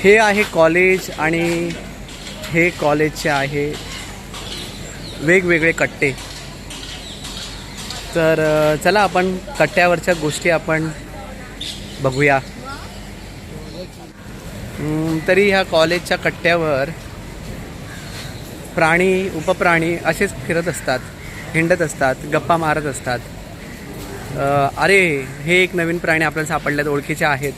हे आहे कॉलेज आणि हे कॉलेजचे आहे वेगवेगळे कट्टे. तर चला आपण कट्ट्यावरच्या गोष्टी आपण बघूया. तरी ह्या कॉलेजच्या कट्ट्यावर प्राणी उपप्राणी असेच फिरत असतात, हिंडत असतात, गप्पा मारत असतात. अरे हे एक नवीन प्राणी आपल्याला सापडल्यात, ओळखीचे आहेत.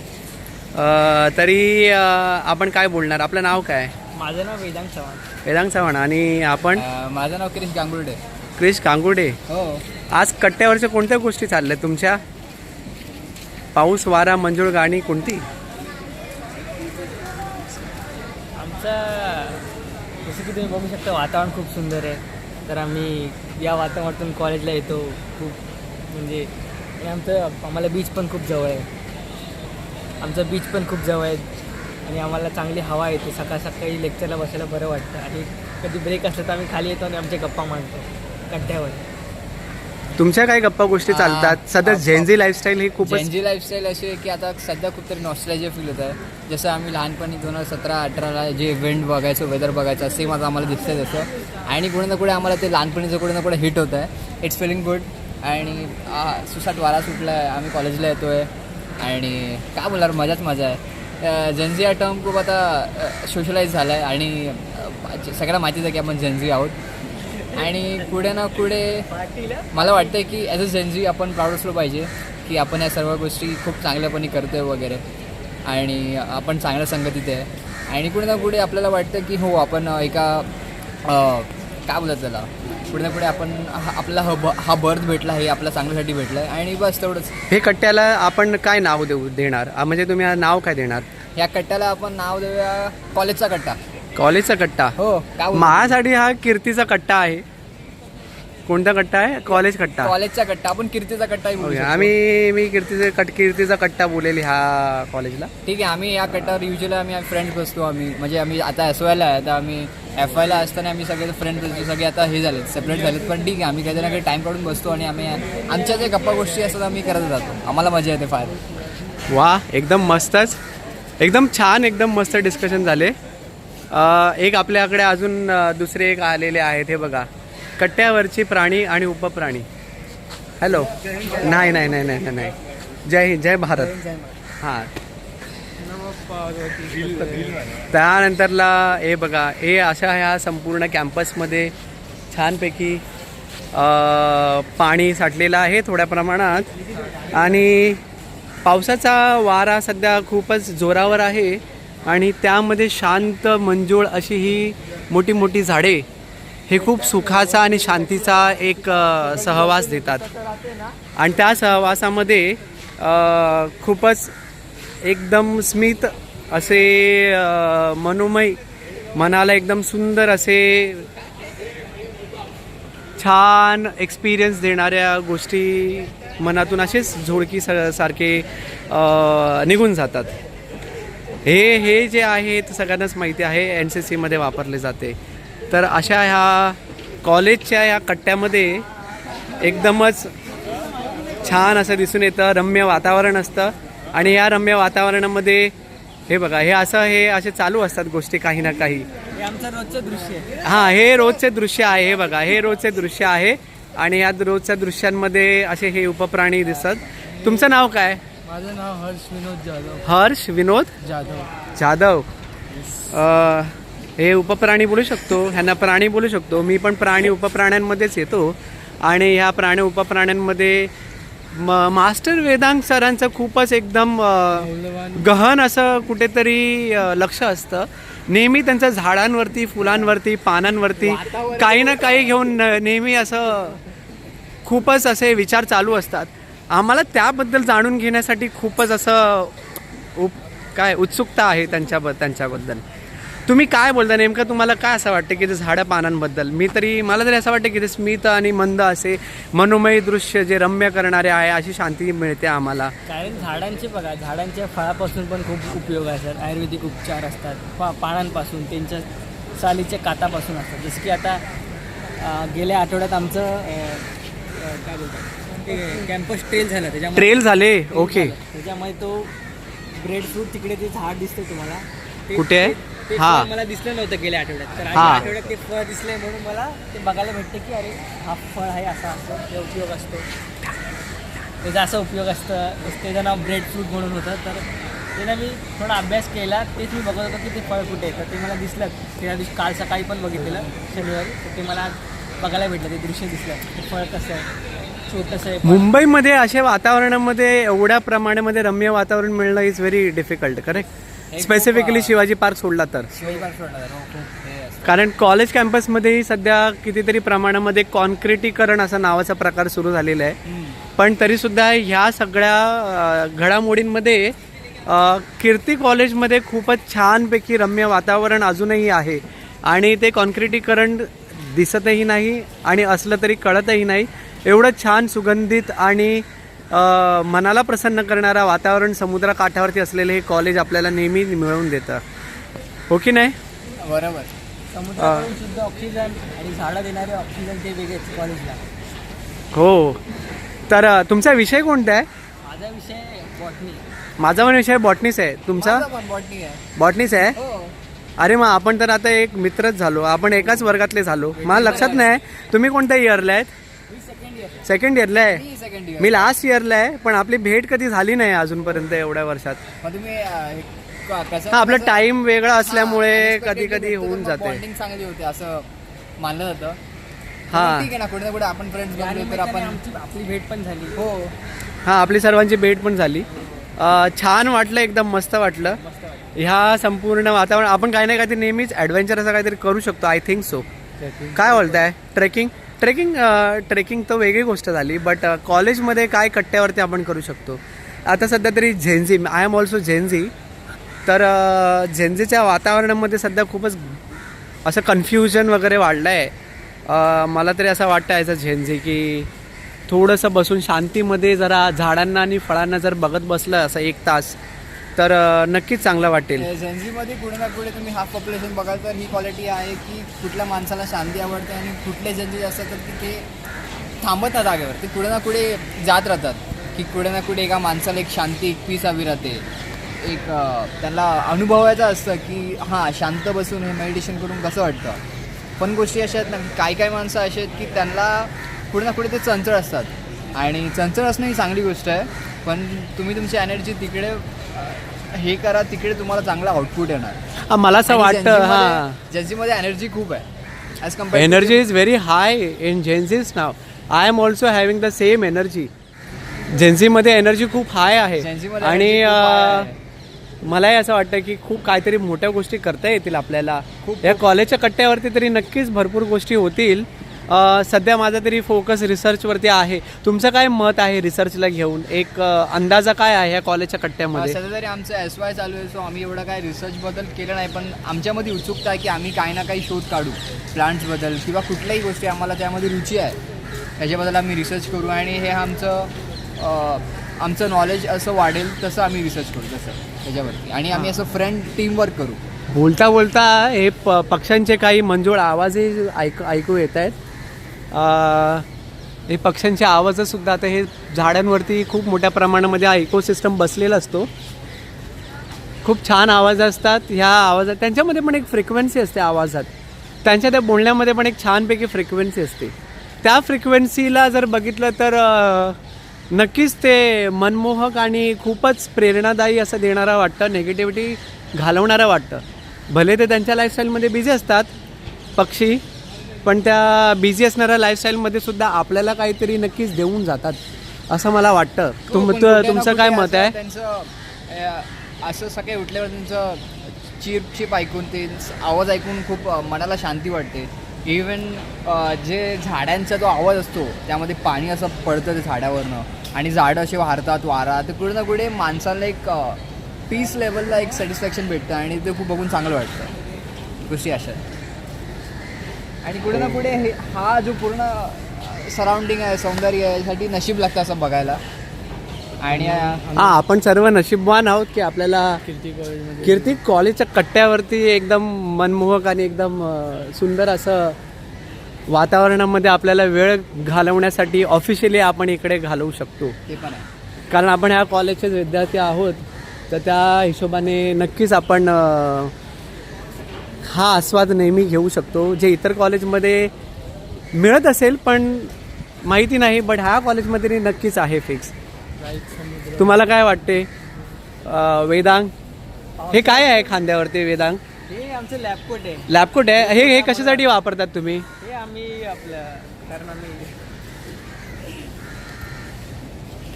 तरी आपण काय बोलणार? आपलं नाव काय? माझं नाव वेदांग चव्हाण. वेदांग चव्हाण. आणि आपण? माझं नाव क्रिश गांगुर्डे. क्रिश गांगुर्डे. हो. आज कट्ट्यावरच्या कोणत्या गोष्टी चालल्या तुमच्या? पाऊस, वारा, मंजूळ गाणी कोणती? आमचं जसं की तुम्ही बघू शकता वातावरण खूप सुंदर आहे. तर आम्ही या वातावरणातून कॉलेजला येतो. खूप म्हणजे आणि आम्हाला बीच पण खूप जवळ आहे. आमचं बीच पण खूप जवळ आहे आणि आम्हाला चांगली हवा येते. सकाळी लेक्चरला बसायला बरं वाटतं. आणि कधी ब्रेक असलं तर आम्ही खाली येतो आणि आमच्या गप्पा मारतो कट्ट्यावर. तुमच्या काय गप्पा गोष्टी चालतात? सध्या झेनझी लाईफस्टाईल ही खूपच झेनझी लाईफस्टाईल अशी आहे की आता सध्या खूप तरी नॉस्टॅल्जिया फील होत आहे. जसं आम्ही लहानपणी 2017-18ला जे इव्हेंट बघायचो, वेदर बघायचं, सेम आता आम्हाला दिसतंय तसं. आणि कुठे ना कुठे आम्हाला ते लहानपणीचं कुठे ना कुठे हिट होत आहे. It's feeling good. आणि सुसाट वारा सुटला आहे, आम्ही कॉलेजला येतो आहे आणि काय बोलणार, मजा आहे. झेनझी हा टर्म खूप आता सोशलाइज झाला आहे आणि सगळ्यांना माहितीच आहे की आपण झेनझी आहोत. आणि पुढे ना पुढे मला वाटतं की ॲज अ झेनझी आपण प्राऊड असलो पाहिजे की आपण या सर्व गोष्टी खूप चांगल्यापणे करतो आहे वगैरे. आणि आपण चांगल्या संगतीत आहे. आणि पुढे ना पुढे आपल्याला वाटतं की हो आपण एका काय बोलतात त्याला, पुढे ना पुढे आपण आपल्याला हा बर्थ भेटला, हे आपल्या चांगल्यासाठी भेटलं आहे. आणि बस तेवढंच. हे कट्ट्याला आपण काय नाव देणार? म्हणजे तुम्ही नाव काय देणार? ह्या कट्ट्याला आपण नाव देऊया कॉलेजचा कट्टा. कॉलेजचा कट्टा. हो. माझ्यासाठी हा कीर्तीचा कट्टा आहे. कोणता कट्टा आहे? कॉलेज कट्टा. कॉलेजचा कट्टा. आपण कीर्तीचा कट्टाही बोलू शकतो. मी कीर्तीचा कट्टा बोलेल ह्या कॉलेजला. ठीक आहे. आम्ही या कट्ट्यावर युजली आम्ही फ्रेंड्स बसतो. आम्ही आता SYला आहे, आता आम्ही FYला असताना आम्ही सगळे फ्रेंड्स बसतो. सगळे आता हे झालेत, सेपरेट झालेत. पण ठीक आहे, आम्ही काही ना काही टाईम काढून बसतो आणि आम्ही आमच्या जे गप्पा गोष्टी असतात आम्ही करत जातो. आम्हाला मजा येते फार. वा, एकदम मस्तच, एकदम छान, एकदम मस्त डिस्कशन झाले. एक आपल्याकडे अजून दुसरे एक आलेले आहेत. हे बघा, कट्ट्यावरची प्राणी आणि उपप्राणी. हॅलो. नाही. जय हिंद, जय भारत. हां. त्यानंतरला हे बघा, हे अशा ह्या संपूर्ण कॅम्पसमध्ये छानपैकी पाणी साठलेलं आहे थोड्या प्रमाणात. आणि पावसाचा वारा सध्या खूपच जोरावर आहे आणि त्यामध्ये शांत मंजूळ अशी ही मोठी मोठी झाडे हे खूप सुखाचा आणि शांतीचा एक सहवास देतात. आणि त्या सहवासामध्ये खूपच एकदम स्मित असे मनोमय, मनाला एकदम सुंदर असे छान एक्सपिरियन्स देणाऱ्या गोष्टी मनातून असेच झोडकी सारखे निघून जातात. हे जे आहे ते सगळ्यांनाच माहिती आहे, NCCमध्ये वापरले जाते. तर अशा ह्या कॉलेजच्या ह्या कट्ट्यामध्ये एकदमच छान असं दिसून येतं, रम्य वातावरण असतं. आणि या रम्य वातावरणामध्ये हे बघा, हे असे चालू असतात गोष्टी काही ना काही. हे आमचं रोजचं दृश्य आहे. हां, हे रोजचे दृश्य आहे. हे बघा, हे रोजचे दृश्य आहे. आणि या रोजच्या दृश्यांमध्ये असे हे उपप्राणी दिसतात. तुमचं नाव काय? माझं नाव हर्ष विनोद जाधव. हर्ष विनोद जाधव. हे उपप्राणी बोलू शकतो, ह्यांना प्राणी बोलू शकतो. मी पण प्राणी उपप्राण्यांमध्येच येतो. आणि ह्या प्राणी उपप्राण्यांमध्ये मास्टर वेदांग सरांचं खूपच एकदम गहन असं कुठेतरी लक्ष असतं. नेहमी त्यांचं झाडांवरती, फुलांवरती, पानांवरती काही ना काही घेऊन नेहमी असं खूपच असे विचार चालू असतात. आम्हाला त्याबद्दल जाणून घेण्यासाठी खूपच असं उत्सुकता आहे त्यांच्याबद्दल. तुम्ही काय बोलता नेमकं? तुम्हाला काय असं वाटतं की ते झाडं पानांबद्दल? मला तरी असं वाटतं की ते स्मित आणि मंद असे मनोमय दृश्य जे रम्य करणारे आहे, अशी शांती मिळते आम्हाला. कारण झाडांच्या फळापासून पण खूप उपयोग असतात. आयुर्वेदिक उपचार असतात. पानांपासून, त्यांच्या सालीच्या कातापासून असतात. जसं की आता गेल्या आठवड्यात आमचं काय बोलतात कॅम्पस ट्रेल झाला त्याच्यामध्ये ट्रेल झाले ओके. त्याच्यामध्ये तो ब्रेड फ्रूट तिकडे ते झाड दिसतंय तुम्हाला कुठे आहे? ते हा. फळ मला दिसलं नव्हतं गेल्या आठवड्यात, तर हा. या आठवड्यात ते फळ दिसलंय म्हणून मला ते बघायला भेटतं की अरे हा फळ आहे असा असतो, ते उपयोग असतो, त्याचा असा उपयोग असतं. त्याचं नाव ब्रेड फ्रूट म्हणून होतं. तर त्याला मी थोडा अभ्यास केला, तेच मी बघत होतो की ते फळ कुठे आहे. तर ते मला दिसलं त्या दिवशी, काल सकाळी पण बघितलेलं शनिवारी, तर ते मला बघायला भेटलं, ते दृश्य दिसलं. ते फळ कसं आहे, छोटंसं आहे. मुंबईमध्ये अशा वातावरणामध्ये एवढ्या प्रमाणामध्ये रम्य वातावरण मिळणं is very difficult correct. Specifically Shivaji park सोडला तर, शिवाजी पार्क सोडणार खूप हे असतं. कारण कॉलेज कॅम्पसमध्येही सध्या कितीतरी प्रमाणामध्ये कॉन्क्रिटीकरण असा नावाचा प्रकार सुरू झालेला आहे. पण तरीसुद्धा ह्या सगळ्या घडामोडींमध्ये कीर्ती कॉलेजमध्ये खूपच छानपैकी रम्य वातावरण अजूनही आहे आणि ते कॉन्क्रिटीकरण दिसतही नाही आणि असलं तरी कळतही नाही. एवढं छान सुगंधित आणि मनाला प्रसन्न करणारा वातावरण समुद्रकाठावरती असलेले हे कॉलेज आपल्याला नेहमी मिळवून देतं, हो की नाही? बरोबर. समुद्राकडून शुद्ध ऑक्सिजन आणि झाडं देणारे ऑक्सिजन ते वेगळेच कॉलेजला. हो. तर तुमचा विषय कोणता आहे? माझा विषय बॉटनी. माझा पण विषय बॉटनीच आहे. तुमचा माझा पण बॉटनी आहे. बॉटनीच आहे? हो. अरे मग आपण तर आता एक मित्रच झालो, आपण एकाच वर्गातले झालो. मला लक्षात नाही तुम्ही कोणत्या इयरला आहेत? मी सेकंड इयर. सेकंड इयरला आहे. मी सेकंड इयर. मी लास्ट इयरला आहे, पण आपली भेट कधी झाली नाही अजूनपर्यंत एवढ्या वर्षात. मग तुम्ही कसं हा, आपला टाइम वेगळा असल्यामुळे कधी कधी होऊन जाते. बॉन्डिंग चांगली होते असं मानलं जातं. हा. ठीक आहे ना, कुठे ना कुठे आपण फ्रेंड्स या बनलो तर निमित्ताने आपण आपली भेट पण झाली. हो. हा, आपली सर्वांची भेट पण झाली. छान वाटलं, एकदम मस्त वाटलं. मस्त वाटलं. ह्या संपूर्ण वातावरण आपण काही ना काहीतरी नेहमीच ॲडव्हेंचर असं काहीतरी करू शकतो. I think so. काय बोलताय? ट्रेकिंग ट्रेकिंग तर वेगळी गोष्ट झाली, बट कॉलेजमध्ये काय कट्ट्यावरती आपण करू शकतो. आता सध्या तरी झेन्झी, आय एम ऑल्सो झेन्झी. तर झेन्झीच्या वातावरणामध्ये सध्या खूपच असं कन्फ्युजन वगैरे वाढलं आहे. मला तरी असं वाटतं ॲज अ झेन्झी की थोडंसं बसून शांतीमध्ये जरा झाडांना आणि फळांना जर बघत बसलं असं 1 तास तर नक्कीच चांगलं वाटेल. झेन्झीमध्ये कुठे ना कुठे तुम्ही हाफ पॉप्युलेशन बघाल तर ही क्वालिटी आहे की कुठल्या माणसाला शांती आवडते आणि कुठले झेन्झी असतात तर की ते थांबत नाही जागेवर, ते कुठे ना कुठे जात राहतात. की कुठे ना कुठे एका माणसाला एक शांती, एक पीस हवी राहते. एक त्याला अनुभवायचं असतं की हां, शांत बसून हे मेडिटेशन करून कसं वाटतं. पण गोष्टी अशा आहेत ना, काही माणसं अशी आहेत की त्यांना कुठे ना कुठे ते चंचळ असतात आणि चंचळ असणं ही चांगली गोष्ट आहे. पण तुम्ही तुमची एनर्जी तिकडे हे करा, तिकडे तुम्हाला चांगला आउटपुट येणार. मला असं वाटतं हां, जेन्झीमध्ये एनर्जी खूप आहे as compare. Energy is very high in Gen Zs now. I am also having the same energy. जेन्झीमध्ये एनर्जी खूप हाय आहे जेन्झीमध्ये आणि energy खूप high मलाही असं वाटतं की खूप काहीतरी मोठ्या गोष्टी करता येतील आपल्याला. या कॉलेजच्या कट्ट्यावरती तरी नक्कीच भरपूर गोष्टी होतील. सध्या माझा तरी फोकस रिसर्चवरती आहे. तुमचं काय मत आहे रिसर्चला घेऊन? एक अंदाजा काय आहे या कॉलेजच्या कट्ट्यामध्ये? सध्या तरी आमचं SY चालू आहे, सो आम्ही एवढं काय रिसर्चबद्दल केलं नाही. पण आमच्यामध्ये उत्सुकता आहे की आम्ही काही ना काही शोध काढू प्लांट्सबद्दल किंवा कुठल्याही गोष्टी आम्हाला त्यामध्ये रुची आहे त्याच्याबद्दल आम्ही रिसर्च करू आणि हे आमचं नॉलेज असं वाढेल तसं आम्ही रिसर्च करू तसं त्याच्यावरती. आणि आम्ही असं फ्रेंड टीमवर्क करू. बोलता बोलता हे पक्ष्यांचे काही मंजूळ आवाजही ऐकू येत आहेत. हे पक्ष्यांचे आवाजसुद्धा आता हे झाडांवरती खूप मोठ्या प्रमाणामध्ये हा इकोसिस्टम बसलेला असतो. खूप छान आवाज असतात. ह्या आवाजात त्यांच्यामध्ये पण एक फ्रिक्वेन्सी असते आवाजात. त्यांच्या त्या बोलण्यामध्ये पण एक छानपैकी फ्रिक्वेन्सी असते. त्या फ्रिक्वेन्सीला जर बघितलं तर नक्कीच ते मनमोहक आणि खूपच प्रेरणादायी असं देणारं वाटतं. निगेटिव्हिटी घालवणारं वाटतं. भले ते त्यांच्या लाईफस्टाईलमध्ये बिझी असतात पक्षी, पण त्या बिझी असणाऱ्या लाईफस्टाईलमध्ये सुद्धा आपल्याला काहीतरी नक्कीच देऊन जातात असं मला वाटतं. तुमचं काय मत आहे? त्यांचं असं सकाळी उठल्यावर त्यांचं चिप ऐकून, ते आवाज ऐकून खूप मनाला शांती वाटते. इवन जे झाडांचा जो आवाज असतो त्यामध्ये पाणी असं पडतं ते झाडावरनं आणि झाडं असे वारतात वारा, तर कुठे ना कुठे माणसाला एक पीस लेवलला एक सॅटिस्फॅक्शन भेटतं आणि ते खूप बघून चांगलं वाटतं. गोष्टी अशा आणि कुठे ना कुठे हा जो पूर्ण सराउंडिंग आहे, सौंदर्य आहे, यासाठी नशीब लागतं असं बघायला. आणि आपण सर्व नशीबवान आहोत की आपल्याला कीर्ती कॉलेजच्या कट्ट्यावरती एकदम मनमोहक आणि एकदम सुंदर असं वातावरणामध्ये आपल्याला वेळ घालवण्यासाठी ऑफिशियली आपण इकडे घालवू शकतो. ते पण आहे. कारण आपण ह्या कॉलेजचेच विद्यार्थी आहोत, तर त्या हिशोबाने नक्कीच आपण हा आस्वाद नेहमी घेऊ शकतो, जे इतर कॉलेजमध्ये मिळत असेल पण माहिती नाही, बट ह्या कॉलेजमध्ये नक्कीच आहे फिक्स. तुम्हाला काय वाटते वेदांग? हे काय आहे खांद्यावरती वेदांग? हे आमचं लॅबकोट आहे. लॅबकोट आहे. हे कशासाठी वापरतात तुम्ही? हे आम्ही आपलं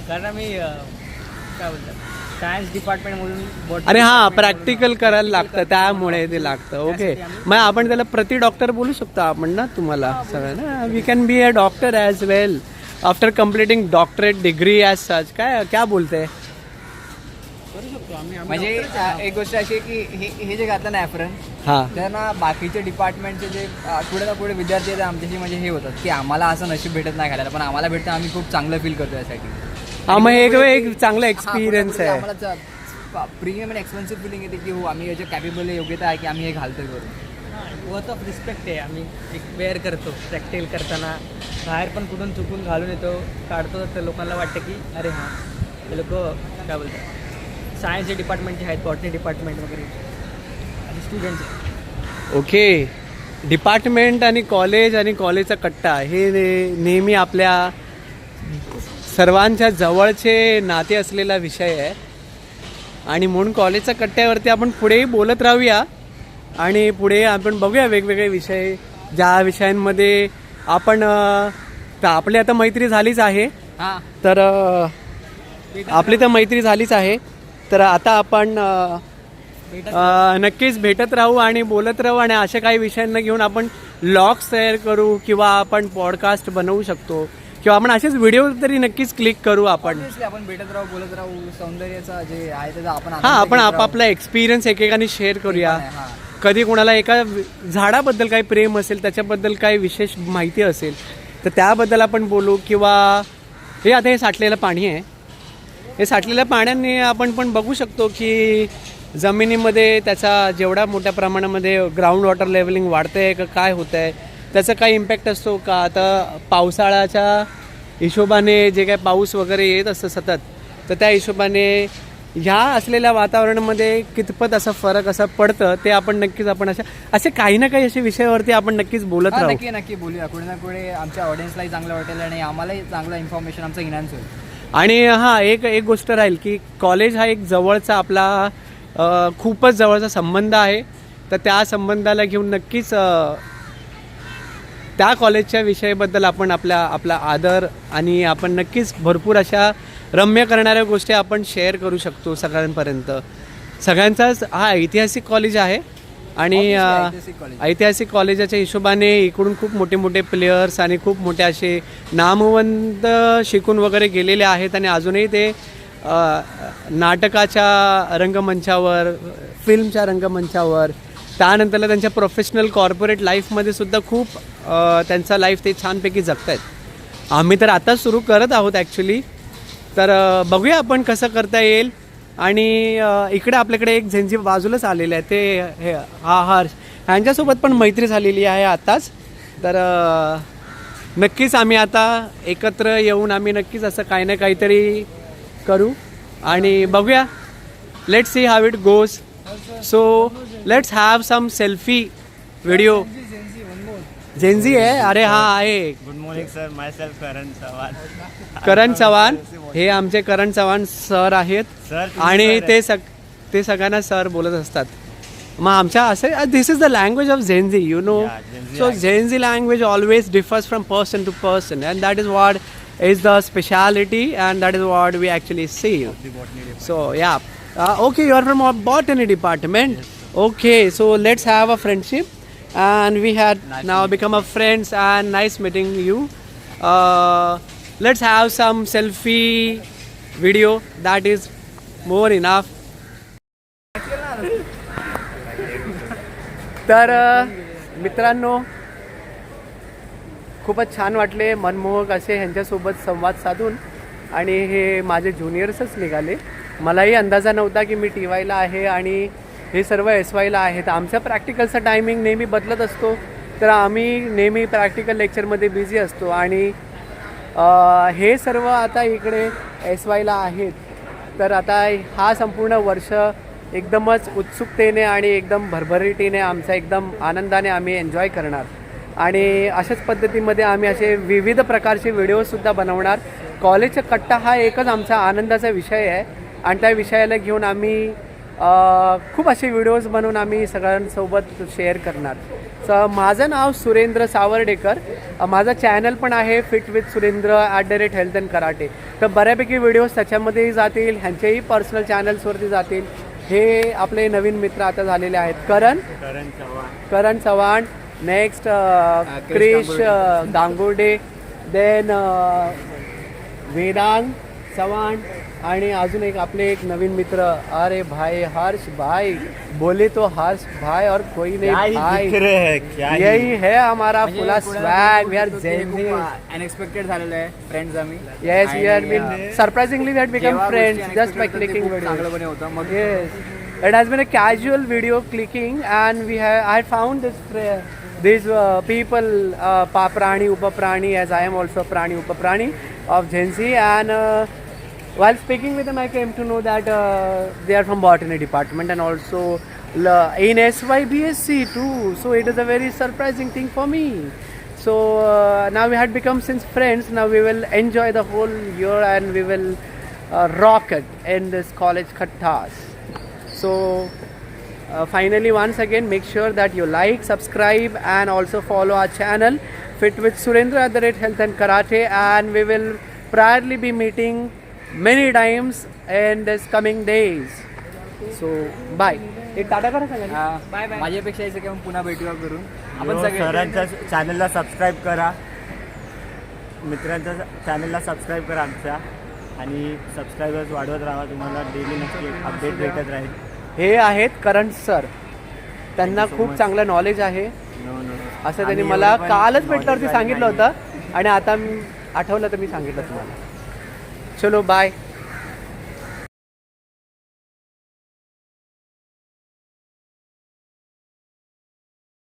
कारण आम्ही काय बोलतात सायन्स डिपार्टमेंटमधून अरे हां, प्रॅक्टिकल करायला लागतं त्यामुळे ते लागतं. ओके, मग आपण त्याला प्रति डॉक्टर बोलू शकतो आपण ना तुम्हाला सगळ्यांना. We can be a doctor as well after completing doctorate degree as such. क्या बोलते? म्हणजे एक गोष्ट अशी आहे की हे जे घातलं ना ॲफ्रन, हां त्यांना बाकीचे डिपार्टमेंटचे जे पुढे ना पुढे विद्यार्थी आहेत आमच्याशी म्हणजे हे होतात की आम्हाला असं नशीब भेटत नाही घालायला, पण आम्हाला भेटतं, आम्ही खूप चांगलं फील करतो यासाठी. हां, मग एक चांगला एक्सपिरियन्स आहे. आम्हाला प्रीमियम आणि एक्सपेन्सिव्ह फिलिंग येते की हो आम्ही याच्या कॅपेबल योग्यता आहे की आम्ही हे घालतोय करून. वर्थ ऑफ रिस्पेक्ट आहे. आम्ही एक वेअर करतो प्रॅक्टिकल करताना, बाहेर पण कुठून चुकून घालून येतो काढतो, तर लोकांना वाटतं की अरे हां हे लोक काय बोलतात सायन्सचे डिपार्टमेंटचे आहेत, बॉटनी डिपार्टमेंट वगैरे आणि स्टुडंट्स आहेत. ओके, डिपार्टमेंट आणि कॉलेजचा कट्टा हे नेहमी आपल्या सर्वांच्या जवळचे नाते असलेला विषय आहे, आणि म्हणून कॉलेजच्या कट्ट्यावरती आपण पुढेही बोलत राहूया आणि पुढे आपण बघूया वेगवेगळे विषय, ज्या विषयांमध्ये आपण आपली आता मैत्री झालीच आहे. हां, तर आपली तर मैत्री झालीच आहे, तर आता आपण नक्कीच भेटत राहू आणि बोलत राहू, आणि अशा काही विषयांना घेऊन आपण ब्लॉग्स तयार करू किंवा आपण पॉडकास्ट बनवू शकतो, किंवा आपण असेच व्हिडिओ तरी नक्कीच क्लिक करू. आपण आपण भेटत राहू, बोलत राहू, सौंदर्याचा जे आहे त्याचा आपण आपण आपापला एक्सपिरियन्स एकेकाने शेअर करूया. कधी कोणाला एका झाडाबद्दल काही प्रेम असेल, त्याच्याबद्दल काही विशेष माहिती असेल तर त्याबद्दल आपण बोलू. किंवा हे आता हे साठलेलं पाणी आहे, हे साठलेल्या पाण्याने आपण पण बघू शकतो की जमिनीमध्ये त्याचा जेवढा मोठ्या प्रमाणामध्ये ग्राउंड वॉटर लेवलिंग वाढतं आहे का काय होतं आहे, त्याचा काही इम्पॅक्ट असतो का. आता पावसाळ्याच्या हिशोबाने जे काय पाऊस वगैरे येत असतं सतत, तर त्या हिशोबाने ह्या असलेल्या वातावरणामध्ये कितपत असा फरक असा पडतं, ते आपण नक्कीच आपण असे काही ना काही असे विषयावरती आपण नक्कीच बोलत राहू. नक्की बोलूया. कुठे ना कुठे आमच्या ऑडियन्सलाही चांगलं वाटेल आणि आम्हालाही चांगलं इन्फॉर्मेशन आमचं इन्हान्स होईल. आणि हां, एक गोष्ट राहील की कॉलेज हा एक जवळचा आपला खूपच जवळचा संबंध आहे, तर त्या संबंधाला घेऊन नक्कीच त्या कॉलेजच्या विषयाबद्दल आपण आपला आदर आणि आपण नक्कीच भरपूर अशा रम्य करणाऱ्या गोष्टी आपण शेअर करू शकतो सगळ्यांपर्यंत. सगळ्यांचाच हा ऐतिहासिक कॉलेज आहे, आणि ऐतिहासिक कॉलेजाच्या हिशोबाने इकडून खूप मोठे मोठे प्लेयर्स आणि खूप मोठे असे नामवंत शिकून वगैरे गेलेले आहेत, आणि अजूनही ते नाटकाच्या रंगमंचावर, फिल्मच्या रंगमंचावर, त्यानंतरला त्यांच्या प्रोफेशनल कॉर्पोरेट लाईफमध्ये सुद्धा खूप त्यांचा लाईफ ते छानपैकी जगत आहेत. आम्ही तर आता सुरू करत आहोत ॲक्च्युली, तर बघूया आपण कसं करता येईल. आणि इकडे आपल्याकडे एक झेंजी बाजूलाच आलेले आहे, ते हर्ष, ह्यांच्यासोबत पण मैत्री झालेली आहे आताच. तर नक्कीच आम्ही आता एकत्र येऊन आम्ही नक्कीच असं काही ना काहीतरी करू आणि बघूया. Let's see how it goes. So let's have some selfie video. झेंजी आहे? अरे हां आहे. Good morning sir, myself Karan Chavan. हे आमचे करण चव्हाण सर आहेत, आणि ते सगळ्यांना सर बोलत असतात. मग आमच्या असे this is the language of Gen Z, you know. So Gen Z language always differs from person to person, and that is what is the speciality, and that is what we actually see. So yeah, okay, you are from a botany department. Okay, so let's have a friendship, and we had now become a friends, and nice meeting you. Let's have some selfie video, that is more enough. तर मित्रांनो, खूपच छान वाटले, मनमोहक असे ह्यांच्यासोबत संवाद साधून. आणि हे माझे ज्युनियर्सच निघाले. मलाही अंदाजा नव्हता की मी TYला आहे आणि हे सर्व SYला आहेत. आमच्या प्रॅक्टिकलचा टायमिंग नेहमी बदलत असतो, तर आम्ही नेहमी प्रॅक्टिकल लेक्चरमध्ये बिझी असतो आणि हे सर्व आता इकडे SYला आहेत. तर आता हा संपूर्ण वर्ष एकदमच उत्सुकतेने आणि एकदम भरभरीटीने आमचा एकदम आनंदाने आम्ही एन्जॉय करणार आणि अशाच पद्धतीमध्ये आम्ही असे विविध प्रकारचे व्हिडिओसुद्धा बनवणार. कॉलेजचा कट्टा हा एकच आमचा आनंदाचा विषय आहे आणि त्या विषयाला घेऊन आम्ही खूप असे व्हिडिओज बनवून आम्ही सगळ्यांसोबत शेअर करणार. माझं नाव सुरेंद्र सावर्डेकर. माझा चॅनल पण आहे fit with Surendra @health and karate. तर बऱ्यापैकी व्हिडिओज त्याच्यामध्येही जातील, ह्यांचेही पर्सनल चॅनल्सवरती जातील. हे आपले नवीन मित्र आता झालेले आहेत करण चव्हाण, नेक्स्ट क्रिश गांगुर्डे, देन वेदांग चव्हाण आणि अजून एक आपले एक नवीन मित्र, अरे भाई हर्ष भाई, बोले तो हर्ष भाई और कोई नहीं भाई, यही है हमारा फुला स्वैग. वी आर अनएक्सपेक्टेड झालेलं आहे फ्रेंड्स आम्ही. Yes, we have been surprisingly we had become friends just by clicking videos. चांगलं पण होतं मग. Yes, it has been a casual video clicking, and I found these people, Prani Upaprani, as I am also Prani Upaprani of Jhansi, and while speaking with them, I came to know that they are from botany department and also in SYBSc too. So it is a very surprising thing for me. So now we had become since friends. Now we will enjoy the whole year and we will rock it in this college khattas. So finally, once again, make sure that you like, subscribe, and also follow our channel Fit with Surendra @health and karate, and we will probably be meeting many times in this coming days. So bye. एक tata करा सगळ्यांना. Bye bye. माझ्यापेक्षा यायचं की आपण पुन्हा भेटूया करून आपण आपण सगळे सरांच्या चॅनलला सबस्क्राईब करा, मित्रांच्या चॅनलला सबस्क्राईब करा आमच्या, आणि सबस्क्रायबर्स वाढवत राहा. तुम्हाला डेली नक्की अपडेट भेटत राहील. हे आहेत करण सर. त्यांना खूप चांगलं नॉलेज आहे असं त्यांनी मला कालच भेटल्यावरती सांगितलं होतं आणि आता आठवलं तर मी सांगितलं तुम्हाला. चलो बाय.